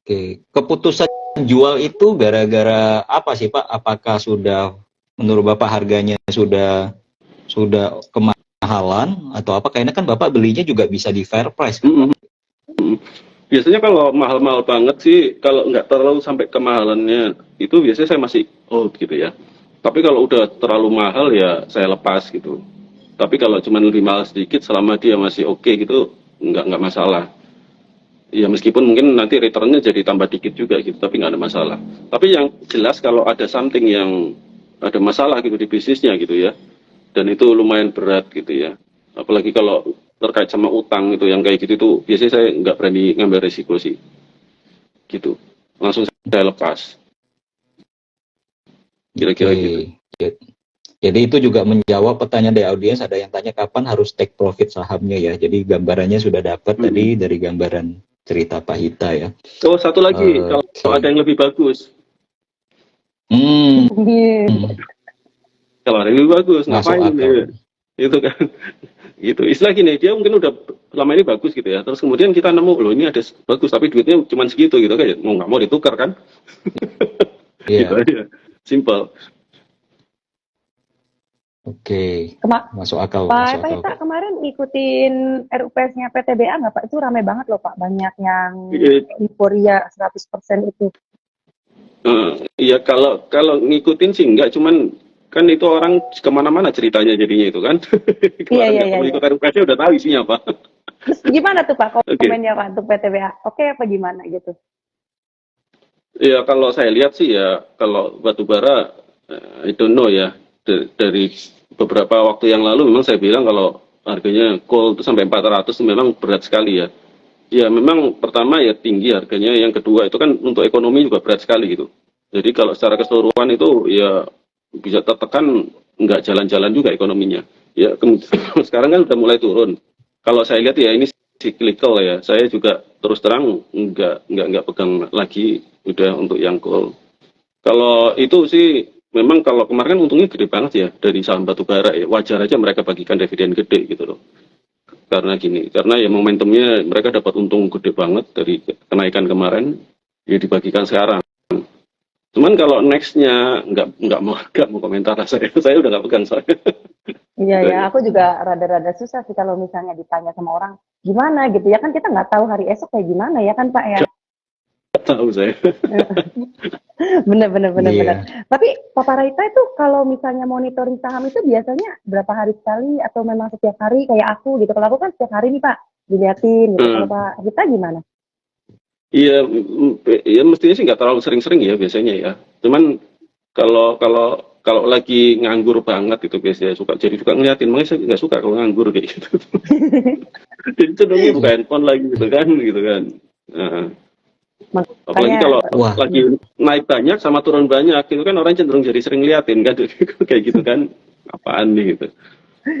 Oke, keputusan jual itu gara-gara apa sih Pak? Apakah sudah menurut Bapak harganya sudah kemahalan atau apa? Kayaknya kan Bapak belinya juga bisa di fair price kan Pak? Mm-mm. Biasanya kalau mahal-mahal banget sih, kalau nggak terlalu sampai kemahalannya, itu biasanya saya masih hold gitu ya. Tapi kalau udah terlalu mahal ya saya lepas gitu. Tapi kalau cuma lebih mahal sedikit, selama dia masih oke gitu, nggak masalah. Ya meskipun mungkin nanti returnnya jadi tambah dikit juga gitu, tapi nggak ada masalah. Tapi yang jelas kalau ada something yang ada masalah gitu di bisnisnya gitu ya, dan itu lumayan berat gitu ya. Apalagi kalau terkait sama utang gitu, yang kayak gitu itu biasanya saya nggak berani ngambil resiko sih, gitu. Langsung saya lepas, kira-kira gitu. Oke. Jadi itu juga menjawab pertanyaan dari audiens. Ada yang tanya kapan harus take profit sahamnya ya. Jadi gambarannya sudah dapat tadi Hmm. dari gambaran cerita Pak Hita ya. Oh satu lagi, kalau Oke. ada yang lebih bagus, Hmm, kalau ada yang lebih bagus, masuk ngapain akal. ya? Itu kan, gitu. Istilah gini, dia mungkin udah lama ini bagus gitu ya. Terus kemudian kita nemu, loh ini ada bagus, tapi duitnya cuma segitu gitu kan, mau nggak mau ditukar kan? Gitu Iya. aja, simple. Oke. Masuk akal, masuk Pak akal Ita Pak. kemarin ngikutin RUPS-nya PTBA nggak Pak? Itu ramai banget loh Pak, banyak yang euforia 100% itu. Iya kalau ngikutin sih enggak, cuman kan itu orang kemana-mana ceritanya jadinya itu kan. Kemarin nggak perlu ikut RUPS udah tahu isinya apa. Terus gimana tuh Pak Oke. komennya Pak untuk PTBA? Oke apa gimana gitu? Ya kalau saya lihat sih ya, kalau batu bara, I don't know ya. Dari beberapa waktu yang lalu memang saya bilang kalau harganya coal itu sampai 400 itu memang berat sekali ya. Ya memang pertama ya tinggi harganya, yang kedua itu kan untuk ekonomi juga berat sekali gitu. Jadi kalau secara keseluruhan itu ya bisa tertekan, nggak jalan-jalan juga ekonominya. Ya sekarang kan udah mulai turun. Kalau saya lihat ya ini cyclical ya. Saya juga terus terang nggak pegang lagi udah untuk yang coal. Kalau itu sih memang kalau kemarin kan untungnya gede banget ya dari saham batubara ya. Wajar aja mereka bagikan dividen gede gitu loh. Karena gini, karena ya momentumnya mereka dapat untung gede banget dari kenaikan kemarin, ya dibagikan sekarang. Cuman kalau nextnya nggak mau komentar saya udah nggak pegang soalnya. Iya ya, aku juga rada-rada susah sih kalau misalnya ditanya sama orang gimana gitu ya, kan kita nggak tahu hari esok kayak gimana ya kan Pak ya. Nggak tahu saya. Bener. Iya. Tapi Papa Raita itu kalau misalnya monitoring saham itu biasanya berapa hari sekali atau memang setiap hari kayak aku gitu? Kalau aku kan setiap hari nih Pak diliatin gitu. Kalau Pak Rita gimana? Iya, ya mestinya sih nggak terlalu sering-sering ya biasanya ya. Cuman kalau kalau kalau lagi nganggur banget itu biasanya suka ngeliatin, makanya saya nggak suka kalau nganggur kayak gitu. Jadi cenderungnya buka handphone lagi gitu kan. Nah, apalagi Makanya kalau Wah, lagi naik banyak sama turun banyak itu kan orang cenderung jadi sering ngeliatin kan kayak gitu kan, apaan nih gitu.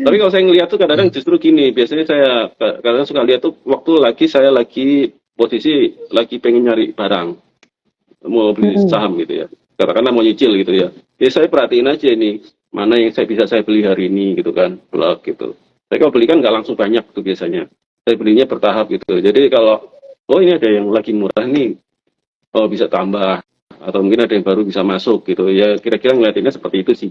Tapi kalau saya ngeliat tuh kadang-kadang justru gini, biasanya saya kadang suka lihat tuh waktu saya lagi posisi lagi pengen nyari barang, mau beli saham gitu ya, karena mau nyicil gitu ya. Ya saya perhatiin aja ini mana yang saya beli hari ini gitu kan, blok gitu. Saya kalau beli kan nggak langsung banyak tuh biasanya. Saya belinya bertahap gitu. Jadi kalau oh ini ada yang lagi murah nih, oh bisa tambah atau mungkin ada yang baru bisa masuk gitu. Ya kira-kira ngeliatinnya seperti itu sih.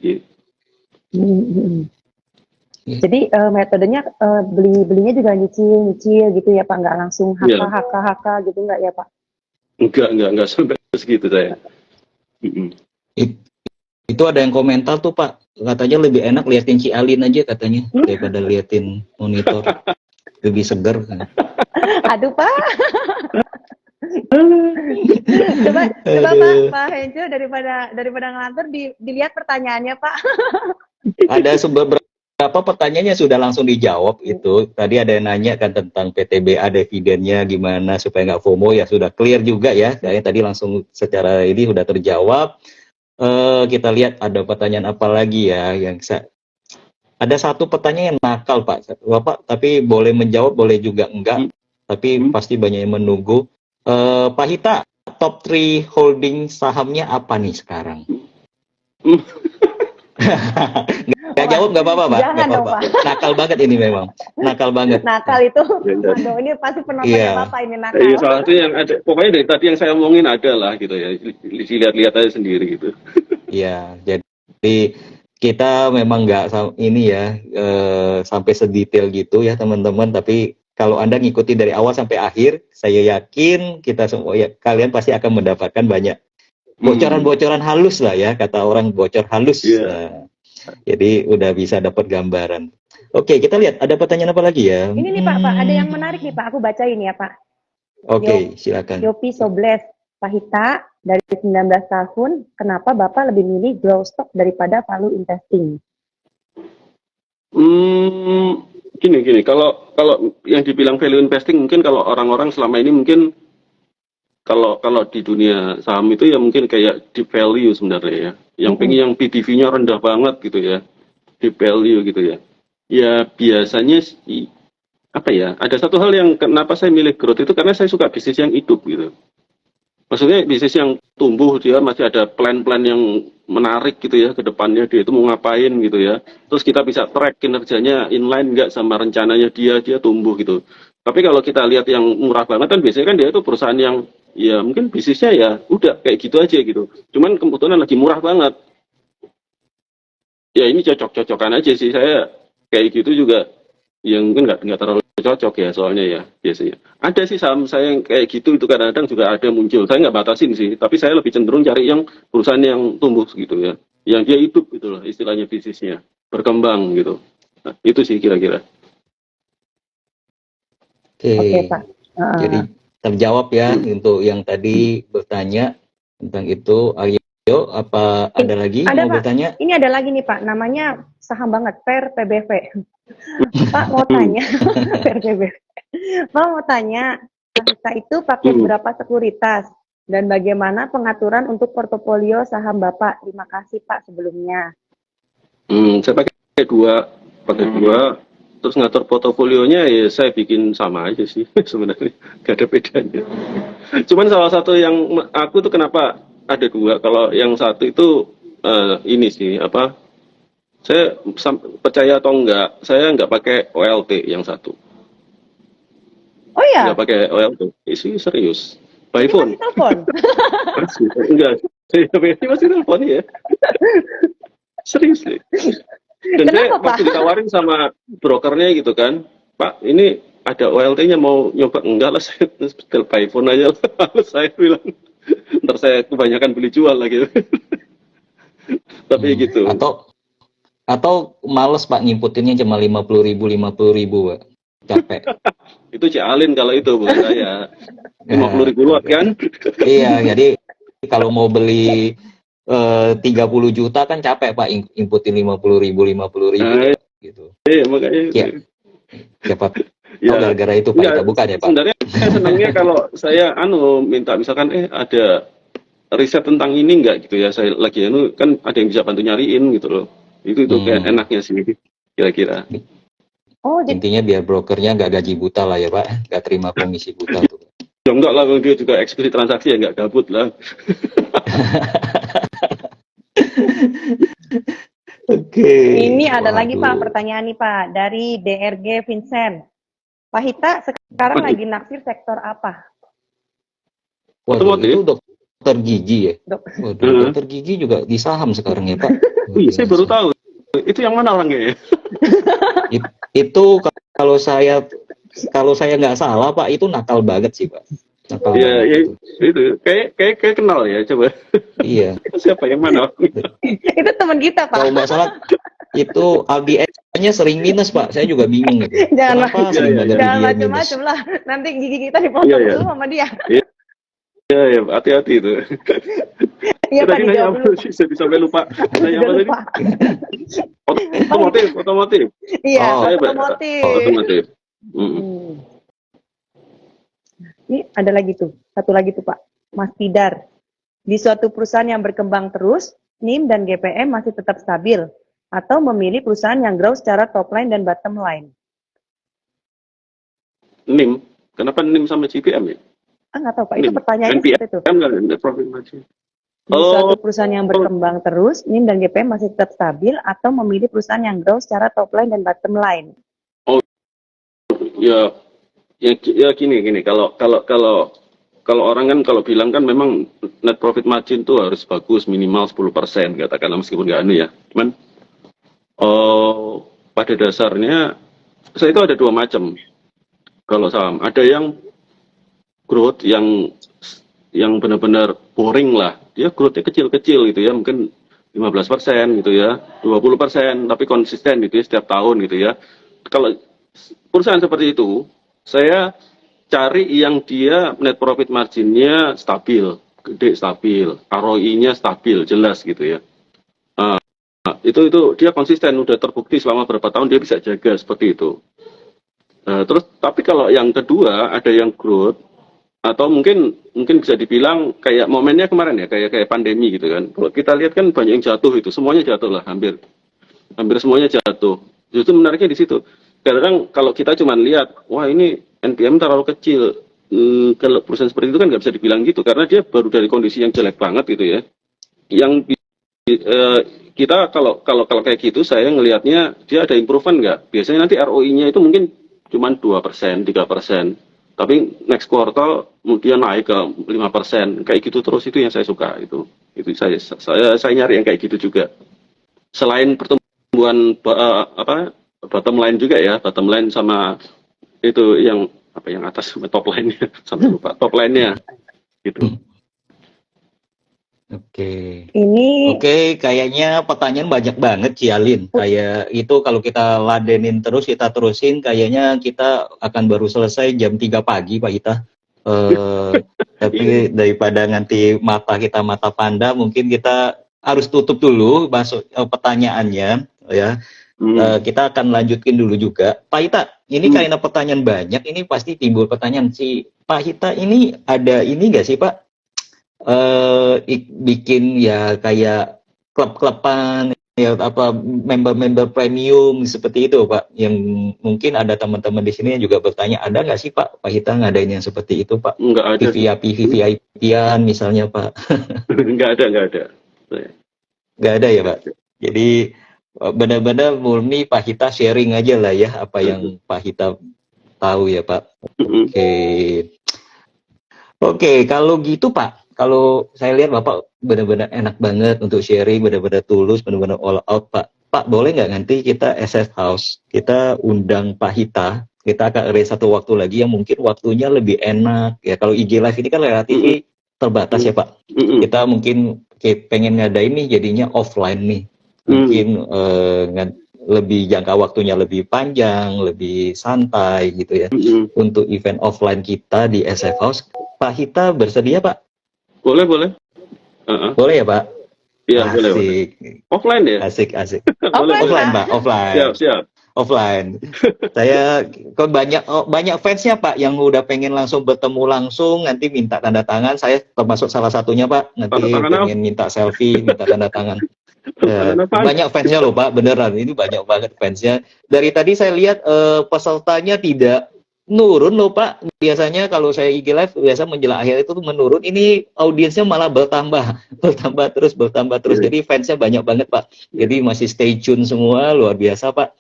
Jadi metodenya belinya juga nyicil gitu ya Pak, nggak langsung HK gitu nggak ya Pak? Enggak sampai segitu saya. itu ada yang komentar tuh Pak, katanya lebih enak liatin Cialin aja katanya daripada liatin monitor, lebih seger kan. Aduh Pak. coba Pak Henjo daripada ngelantur dilihat pertanyaannya Pak. Ada beberapa pertanyaannya sudah langsung dijawab itu. Tadi ada yang nanya kan tentang PTBA dividennya gimana supaya nggak FOMO, ya sudah clear juga ya. Kayaknya tadi langsung secara ini sudah terjawab. Kita lihat ada pertanyaan apa lagi ya yang ada satu pertanyaan yang nakal Pak. Bapak tapi boleh menjawab, boleh juga enggak. Tapi pasti banyak yang menunggu. Pak Hita, top 3 holding sahamnya apa nih sekarang? Nggak jawab nggak apa-apa, Pak. Jangan Nggak dong, apa-apa. Pak. Nakal banget ini memang. Nakal banget. Nakal itu, Benar. aduh ini pasti penontonnya Iya. Bapak ini nakal. Iya, salah satu yang ada, pokoknya dari tadi yang saya omongin ada lah gitu ya, dilihat-lihat aja sendiri gitu. Iya. Jadi kita memang nggak ini ya sampai sedetail gitu ya teman-teman. Tapi kalau Anda ngikuti dari awal sampai akhir, saya yakin kita semua ya kalian pasti akan mendapatkan banyak bocoran-bocoran halus lah ya, kata orang bocor halus. Iya. Nah, jadi udah bisa dapat gambaran. Oke, kita lihat ada pertanyaan apa lagi ya? Ini nih Pak, ada yang menarik nih Pak, aku bacain ya Pak. Oke, silakan. Yopi Sobles, Pak Hita, dari 19 tahun, kenapa Bapak lebih milih growth stock daripada value investing? Gini, kalau yang dibilang value investing mungkin kalau orang-orang selama ini mungkin kalau di dunia saham itu ya mungkin kayak deep value sebenarnya ya. Yang pengen yang PDV-nya rendah banget gitu ya. Deep value gitu ya. Ya biasanya apa ya? Ada satu hal yang kenapa saya milih growth itu karena saya suka bisnis yang hidup gitu. Maksudnya bisnis yang tumbuh, dia masih ada plan-plan yang menarik gitu ya ke depannya, dia itu mau ngapain gitu ya. Terus kita bisa track kinerjanya inline nggak sama rencananya dia tumbuh gitu. Tapi kalau kita lihat yang murah banget kan biasanya kan dia itu perusahaan yang ya mungkin bisnisnya ya udah kayak gitu aja gitu. Cuman kebetulan lagi murah banget. Ya ini cocok-cocokan aja sih, saya kayak gitu juga yang mungkin nggak terlalu cocok ya soalnya ya biasanya. Ada sih saham saya yang kayak gitu itu kadang-kadang juga ada muncul. Saya nggak batasin sih, tapi saya lebih cenderung cari yang perusahaan yang tumbuh gitu ya, yang dia hidup gitu loh istilahnya bisnisnya berkembang gitu. Nah, itu sih kira-kira. Oke Pak. Jadi terjawab ya untuk yang tadi bertanya tentang itu. Ayo, apa ada lagi Ada, mau Pak. bertanya? Ini ada lagi nih Pak, namanya saham banget, Per PBV. Pak mau tanya, Per PBV. Pak mau tanya, kita itu pakai berapa sekuritas dan bagaimana pengaturan untuk portofolio saham Bapak? Terima kasih Pak sebelumnya. Saya pakai dua, terus ngatur portofolionya ya saya bikin sama aja sih sebenarnya, gak ada bedanya. Cuman salah satu yang aku tuh kenapa ada dua, kalau yang satu itu ini sih apa? Saya percaya atau enggak, saya nggak pakai OLT yang satu. Oh ya? Nggak pakai OLT, isi serius. By Ini phone. masih telepon? Enggak, saya masih telepon ya. Serius nih. Dan saya Kenapa, Pak? waktu ditawarin sama brokernya gitu kan, Pak ini ada OLT-nya mau nyoba, enggak lah saya by phone aja lah. Saya bilang, ntar saya kebanyakan beli jual lagi. Tapi gitu. Atau males Pak ngimputinnya cuma 50.000 Pak. Capek. Itu Cialin kalau itu bukan saya. 50.000 lot kan? Iya, jadi kalau mau beli 30 juta kan capek Pak inputin 50.000 gitu. Iya makanya. Ya. Siapa Ya, gara-gara itu Pak kita bukan ya Pak. Sebenarnya saya senangnya kalau saya minta misalkan ada riset tentang ini enggak gitu ya, saya lagi kan ada yang bisa bantu nyariin gitu loh. Itu kayak enaknya sih kira-kira. Oh, jadi Intinya biar brokernya nggak gaji buta lah ya Pak, nggak terima komisi buta tuh. Ya enggak lah, dia juga eksekusi transaksi ya enggak gabut lah. Oke. Ini ada lagi Pak pertanyaan nih Pak dari DRG Vincent. Pak Hita sekarang lagi naksir sektor apa? Waduh, itu dokter gigi ya? Waduh, dokter gigi juga di saham sekarang ya Pak? Iya, saya baru tahu. Itu yang mana orangnya ya? Itu kalau saya nggak salah Pak, itu nakal banget sih Pak. Nakal Iya, banget ya, itu kayak kenal ya, coba. Iya. Siapa yang mana? Itu teman kita Pak. Kalau nggak salah itu ABS-nya sering minus Pak. Saya juga bingung gitu. Jangan macam-macam lah. Nanti gigi kita dipotong dulu sama dia. Iya, hati-hati itu. Iya Pak, dijawab dulu. Saya bisa sampai lupa. Nanya apa tadi? Otomotif. Iya, otomotif. Ini ada lagi tuh, satu lagi tuh Pak, Mas Tidar. Di suatu perusahaan yang berkembang terus, NIM dan GPM masih tetap stabil, atau memilih perusahaan yang grow secara top line dan bottom line? NIM? Kenapa NIM sama GPM ya? Nggak tahu Pak, itu pertanyaannya NPM seperti itu. kan nggak ada profit margin. Di Oh, suatu perusahaan yang berkembang terus, NIM dan GPM masih tetap stabil atau memilih perusahaan yang growth secara top line dan bottom line? oh ya, ya gini. Kalau orang kan kalau bilang kan memang net profit margin tuh harus bagus minimal 10% katakanlah meskipun nggak anu ya. Cuman pada dasarnya saya itu ada dua macam kalau saham. Ada yang growth yang benar-benar boring lah. Dia growth-nya kecil-kecil gitu ya, mungkin 15% gitu ya, 20%, tapi konsisten gitu ya setiap tahun gitu ya. Kalau perusahaan seperti itu, saya cari yang dia net profit marginnya stabil, gede stabil, ROI-nya stabil, jelas gitu ya. Itu dia konsisten, udah terbukti selama berapa tahun dia bisa jaga seperti itu. Terus tapi kalau yang kedua ada yang growth atau mungkin bisa dibilang kayak momennya kemarin ya kayak pandemi gitu kan. Kalau kita lihat kan banyak yang jatuh itu, semuanya jatuh lah hampir hampir semuanya jatuh. Justru menariknya di situ. Kadang kalau kita cuma lihat, wah ini NPM terlalu kecil. Kalau perusahaan seperti itu kan nggak bisa dibilang gitu karena dia baru dari kondisi yang jelek banget gitu ya. Yang eh, kita kalau kayak gitu saya ngelihatnya dia ada improvement nggak? Biasanya nanti ROI-nya itu mungkin cuma 2%, 3%. Tapi next quarter kemudian naik ke 5%. Kayak gitu terus itu yang saya suka itu. Itu saya nyari yang kayak gitu juga. Selain pertumbuhan apa bottom line juga ya, bottom line sama itu yang apa yang atas top line-nya sampai lupa top line-nya gitu. Oke. Ini Oke, kayaknya pertanyaan banyak banget, Cialin. Kayak itu kalau kita ladenin terus, kita terusin, kayaknya kita akan baru selesai jam 3 pagi, Pak Ita. Tapi daripada nanti mata panda, mungkin kita harus tutup dulu masuk pertanyaannya, ya. Kita akan lanjutin dulu juga. Pak Ita, ini karena pertanyaan banyak, ini pasti timbul pertanyaan si Pak Ita ini ada ini nggak sih, Pak? Bikin ya kayak klub-kluban ya apa member-member premium seperti itu Pak, yang mungkin ada teman-teman di sini yang juga bertanya ada nggak sih Pak Hita ngadain yang seperti itu Pak, Nggak ada sih. VVIP-an misalnya Pak? Nggak ada. Nggak ada ya Pak, jadi benar-benar murni Pak Hita sharing aja lah ya apa yang Pak Hita tahu ya Pak. Oke, kalau gitu Pak, kalau saya lihat Bapak benar-benar enak banget untuk sharing, benar-benar tulus, benar-benar all out Pak. Pak, boleh nggak nanti kita SF House, kita undang Pak Hita, kita akan arrange satu waktu lagi yang mungkin waktunya lebih enak. Ya, kalau IG Live ini kan relatif terbatas ya Pak. Kita mungkin pengen ngadain nih jadinya offline nih. Mungkin lebih jangka waktunya lebih panjang, lebih santai gitu ya. Untuk event offline kita di SF House, Pak Hita bersedia Pak? Boleh. Boleh ya Pak? Iya, boleh. Offline ya? Asik. Offline, Pak, offline. Siap. Offline. Saya kok banyak fansnya Pak yang udah pengen langsung bertemu langsung, nanti minta tanda tangan. Saya termasuk salah satunya Pak. Nanti pengen minta selfie, minta tanda tangan. Banyak fansnya loh Pak, beneran. Ini banyak banget fansnya. Dari tadi saya lihat pesertanya tidak nurun loh Pak. Biasanya kalau saya IG live biasa menjelang akhir itu menurun. Ini audiensnya malah bertambah terus. Jadi fansnya banyak banget Pak. Jadi masih stay tune semua, luar biasa Pak.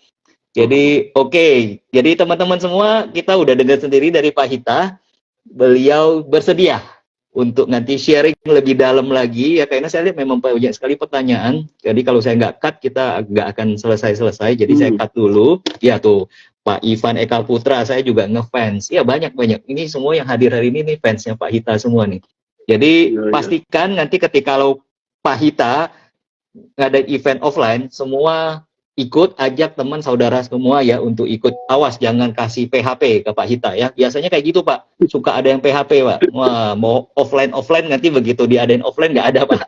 Jadi oke. Jadi teman-teman semua kita udah dengar sendiri dari Pak Hita. Beliau bersedia untuk nanti sharing lebih dalam lagi ya, karena saya lihat memang banyak sekali pertanyaan. Jadi kalau saya nggak cut kita nggak akan selesai. Jadi saya cut dulu. Ya tuh Pak Ivan Eka Putra, saya juga ngefans. Ya banyak. Ini semua yang hadir hari ini nih fansnya Pak Hita semua nih. Jadi pastikan nanti ketika kalau Pak Hita ngadain event offline, semua ikut, ajak teman saudara semua ya untuk ikut. Awas jangan kasih PHP ke Pak Hita ya. Biasanya kayak gitu Pak. Suka ada yang PHP Pak. Wah, mau offline nanti begitu diadain offline nggak ada Pak.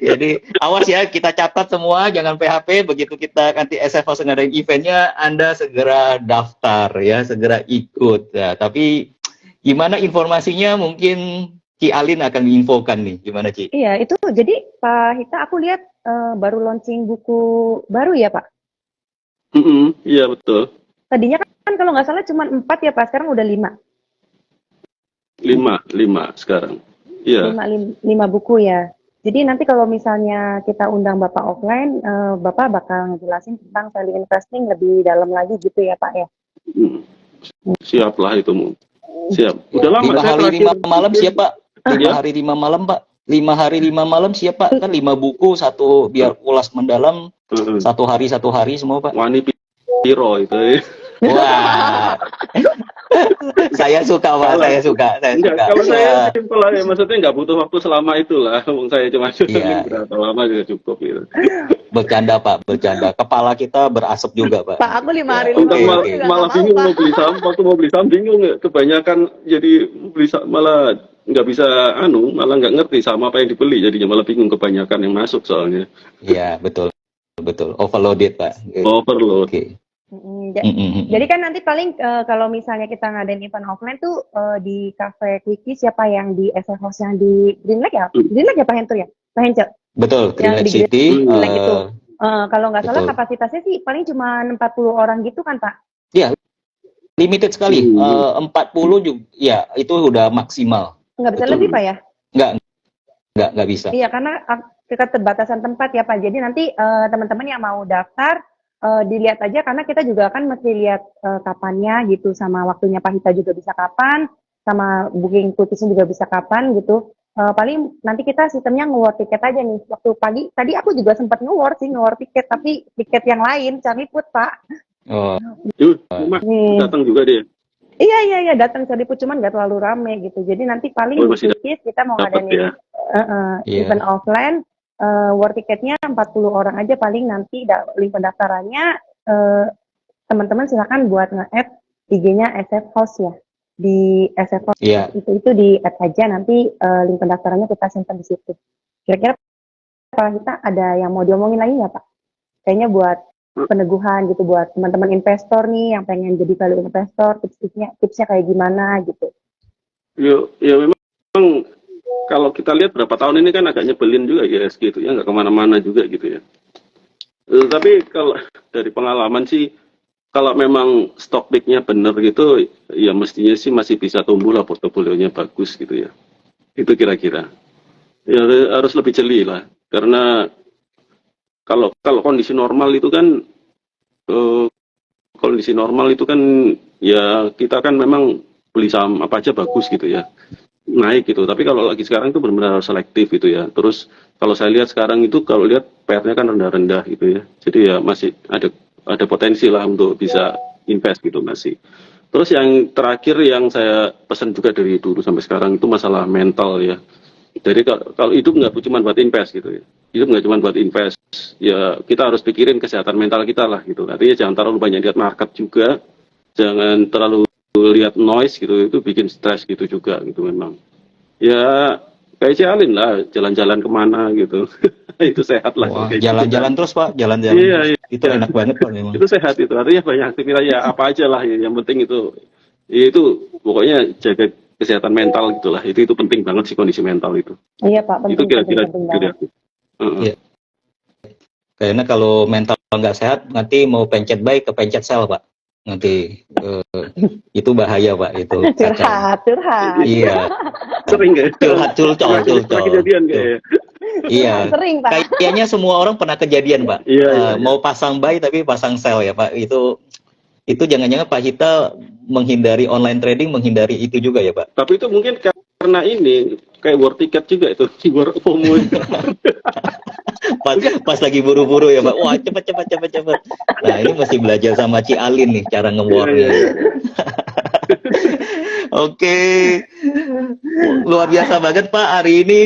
Jadi awas ya, kita catat semua jangan PHP. Begitu kita nanti SF House ngadain eventnya, Anda segera daftar ya, segera ikut ya. Tapi gimana informasinya mungkin Ci Alin akan menginfokan nih, gimana Ci? Iya, itu jadi Pak Hita aku lihat baru launching buku baru ya Pak? Iya betul. Tadinya kan kalau nggak salah cuma 4 ya Pak, sekarang udah 5. 5 sekarang. Iya. lima buku ya. Jadi nanti kalau misalnya kita undang Bapak offline, Bapak bakal ngejelasin tentang value investing lebih dalam lagi gitu ya Pak ya. Hmm. Siap lah itu. Siap. Udah lama 5 saya hari terakhir 5 malam siap Pak. 5 Ya. hari 5 malam Pak. 5 hari 5 malam siap Pak. Kan 5 buku, satu biar ulas mendalam, satu hari semua Pak. Wani Piro itu. Wah. Saya suka Pak, saya suka. Enggak, kalau saya simpel aja, maksudnya nggak butuh waktu selama itulah. Wong saya cuma Iya. berapa lama juga cukup gitu. Bercanda Pak, bercanda. Kepala kita berasap juga Pak. Pak, aku 5 hari Oke, 5 Untuk malam oke. juga malah nggak bingung mau mau Pak. beli saham, waktu mau beli saham bingung ya. Kebanyakan jadi beli malah nggak bisa malah nggak ngerti sama apa yang dibeli, jadinya malah bingung kebanyakan yang masuk soalnya. Iya, betul. Betul. Overloaded Pak. Overload. Oke. Jadi kan nanti paling kalau misalnya kita ngadain event offline tuh di Cafe Quickie siapa yang di SF House yang di Green Lake ya? Green Lake ya Pak Hentur ya? Pak Hence? Betul, Green Yang Lake di City. Green Lake itu. Kalau nggak salah betul. kapasitasnya sih paling cuma 40 orang gitu kan Pak? Limited sekali. 40 juga. Ya, itu udah maksimal. Nggak bisa Betul. lebih Pak ya? Nggak bisa. Iya, karena keterbatasan tempat ya Pak. Jadi nanti teman-teman yang mau daftar dilihat aja karena kita juga kan mesti lihat kapannya gitu sama waktunya Pak Hita juga bisa kapan, sama booking quotation juga bisa kapan gitu. Paling nanti kita sistemnya nge-award tiket aja nih. Waktu pagi tadi aku juga sempat nge-award tiket tapi tiket yang lain Carliput Pak. Oh, Yuk, Nih. datang juga dia. Iya datang Carliput cuman nggak terlalu rame gitu. Jadi nanti paling di Masih Quickies kita mau dapat ngadain ya. Iya. event offline. War tiketnya 40 orang aja paling nanti link pendaftarannya teman-teman silakan buat nge-add IG-nya SF House ya. Di SF House iya. itu di-add aja nanti link pendaftarannya kita simpan di situ. Kira-kira Pak kita ada yang mau diomongin lagi nggak Pak? Kayaknya buat peneguhan gitu buat teman-teman investor nih yang pengen jadi value investor, tipsnya kayak gimana gitu. Ya memang kalau kita lihat berapa tahun ini kan agak nyebelin juga IHSG itu ya, nggak kemana-mana juga gitu ya. Tapi kalau dari pengalaman sih, kalau memang stock pick-nya bener gitu, ya mestinya sih masih bisa tumbuh lah, portofolionya bagus gitu ya. Itu kira-kira. Ya harus lebih jeli lah, karena kalau kondisi normal itu kan, ya kita kan memang beli saham apa aja bagus gitu ya. Naik gitu, tapi kalau lagi sekarang itu benar-benar selektif gitu ya. Terus kalau saya lihat sekarang itu kalau lihat PR-nya kan rendah-rendah gitu ya. Jadi ya masih ada potensi lah untuk bisa invest gitu masih. Terus yang terakhir yang saya pesan juga dari dulu sampai sekarang itu masalah mental ya. Jadi kalau hidup nggak cuma buat invest gitu ya. Hidup nggak cuma buat invest. Ya kita harus pikirin kesehatan mental kita lah gitu. Artinya jangan terlalu banyak lihat market juga. Jangan terlalu lihat noise gitu, itu bikin stres gitu juga gitu memang. Ya kayak Cialin lah, jalan-jalan kemana gitu. Itu sehat lah. Wah, kayak jalan-jalan gitu. terus Pak, jalan-jalan. Iya. Itu enak banget Pak memang. Itu sehat itu. Artinya banyak aktivitas ya apa aja lah. Yang penting itu pokoknya jaga kesehatan mental gitulah. Itu penting banget sih kondisi mental itu. Iya Pak, Itu kira-kira penting banget. Iya. Karena kalau mental nggak sehat, nanti mau pencet buy ke pencet sell Pak. Nanti itu bahaya Pak, itu kacau. Curhat. Iya, Sering nggak? curcol. Kejadian kayak. Iya. Sering Pak. Kayaknya semua orang pernah kejadian Pak. Iya. Mau pasang buy tapi pasang sell ya Pak. Itu jangan-jangan Pak Hita menghindari online trading, menghindari itu juga ya Pak. Tapi itu mungkin karena ini kayak war ticket juga itu, war FOMO. pas lagi buru-buru ya Pak. Wah, cepet. Nah, ini mesti belajar sama Ci Alin nih cara nge-warnya. Oke. Luar biasa banget Pak hari ini.